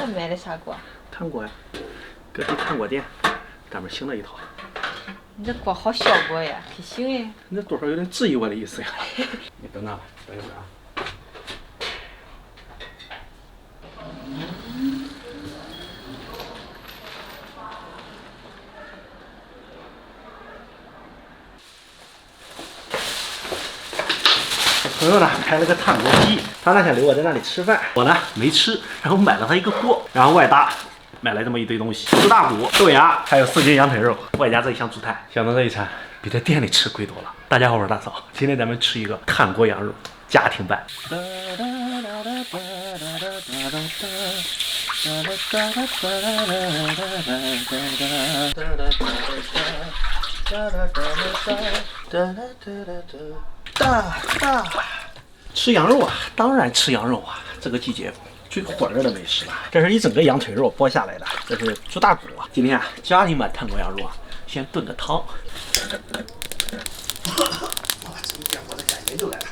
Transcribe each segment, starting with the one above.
这买的啥锅？炭锅呀，隔壁炭锅店，咱们新了一套。你这锅好小锅呀，还行哎。你这多少有点质疑我的意思呀？你等等，等一会儿啊。朋友呢开了个炭锅鸡，他呢想留我在那里吃饭，我呢没吃，然后买了他一个锅，然后外搭买了这么一堆东西，猪大骨、豆芽，还有4斤羊腿肉，外加这一箱猪炭，想到这一餐比在店里吃贵多了。大家好，我是大嫂，今天咱们吃一个炭锅羊肉家庭版。吃羊肉啊，当然吃羊肉啊，这个季节最火热的美食了。这是一整个羊腿肉剥下来的，这是猪大骨啊。今天啊，家庭版炭锅羊肉啊，先炖个汤。哇，这一点我的感觉就来了。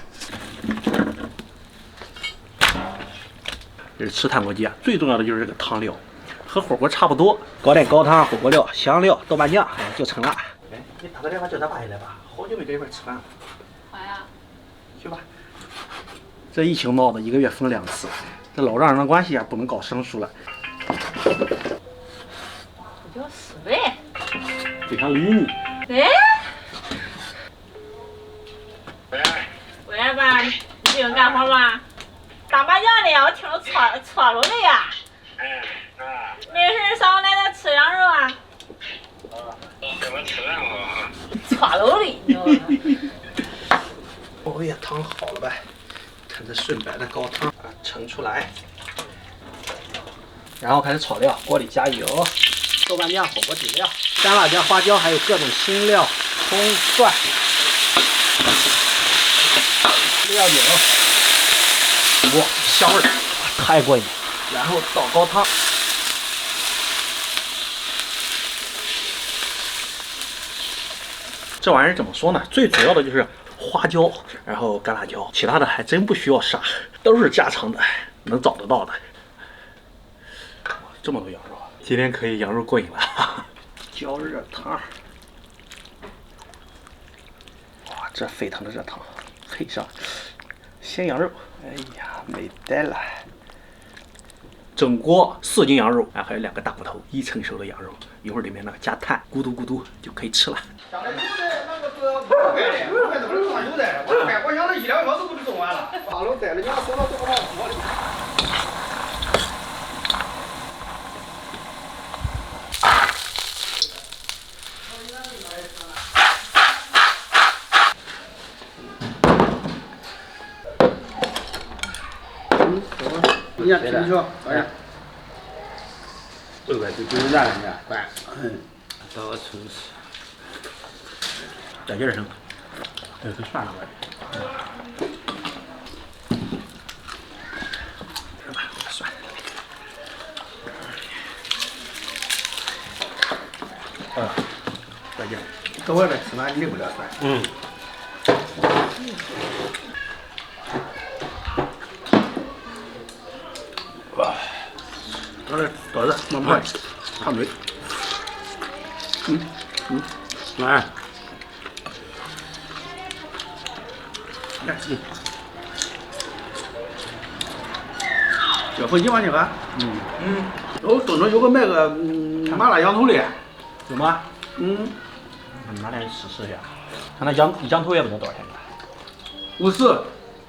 这是吃炭锅鸡啊，最重要的就是这个汤料，和火锅差不多，搞点高汤、火锅料、香料、豆瓣酱，就成了。哎，你打个电话叫他爸来吧，好久没跟一块吃饭了。好呀。去吧。这疫情闹的1个月分2次，这老丈人的关系啊，不能搞生疏了。不就是呗。非常理你。哎。喂爸，你最近干活吗？打麻将的呀，我听着搓了的呀。没事上我来这吃羊肉啊。怎么吃饭我？搓了的，你知道吗？哦呀，汤好了呗，看这顺白的高汤啊，盛出来，然后开始炒料，锅里加油，豆瓣酱、火锅底料、干辣椒、花椒，还有各种新料，葱蒜，料酒，哇，香味儿，太过瘾。然后倒高汤。这玩意儿怎么说呢？最主要的就是花椒，然后干辣椒，其他的还真不需要啥，都是家常的，能找得到的。哇，这么多羊肉，今天可以羊肉过瘾了。浇热汤，哇，这沸腾的热汤，配上鲜羊肉，哎呀，美呆了！整锅4斤羊肉，啊，还有2个大骨头，1成熟的羊肉，一会儿里面那个加炭，咕嘟咕嘟就可以吃了。想的有的那个是不买的，不买怎么能上有的？我买，我想这1、2个小时不就做完了？大楼带着伢送到多少锅里？你看，听说，哎，这个就就是这样的，快，到我厨师，在劲儿上，这是涮了吧？涮，在劲儿。在外面吃饭离不了酸。嗯。哇，倒着，慢慢烫嘴。来，这回1万去吧。我东城有个卖个麻辣羊头的，有吗？拿点试试呀。他那羊头也不知道多少钱的。 50，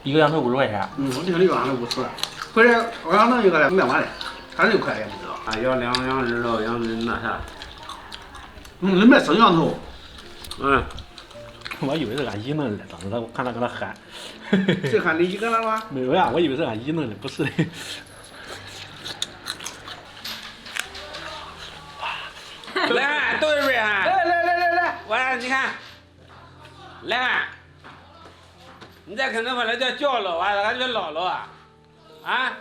一个羊头50块钱。我听里边好像50，或者我想弄一个来卖完的，36块也不知道。啊，要2羊肉肉，羊那啥。你卖生羊头。我以为是俺姨弄的，当时我看他搁那喊。这喊你一个了吗？没有呀，我以为是俺姨弄的，不是的。来，都是不是啊？来，我你看，来，你再可能把那叫叫老啊，俺叫姥姥啊，啊？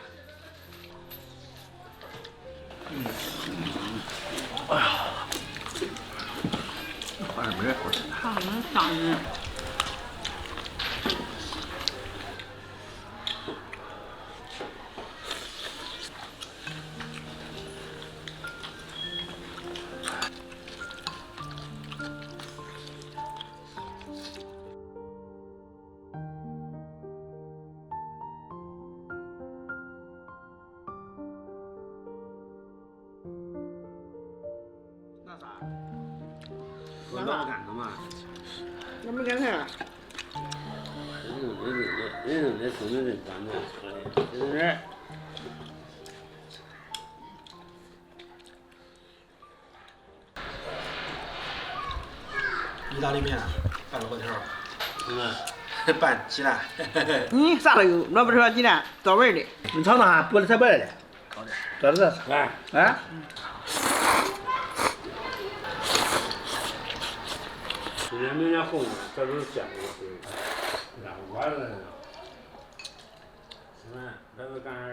哎呀，换点没好吃的。好能伤人。我老干的嘛。我没干啥。人生的生命真短暂，是不是？意大利面拌萝卜条，拌鸡蛋。啥都有，萝卜条、鸡蛋，到味的。你尝尝，菠萝菜白的。好的。这是。来。啊。今天明天红的，这都是鲜的，然后我这，是吧？这是干啥的？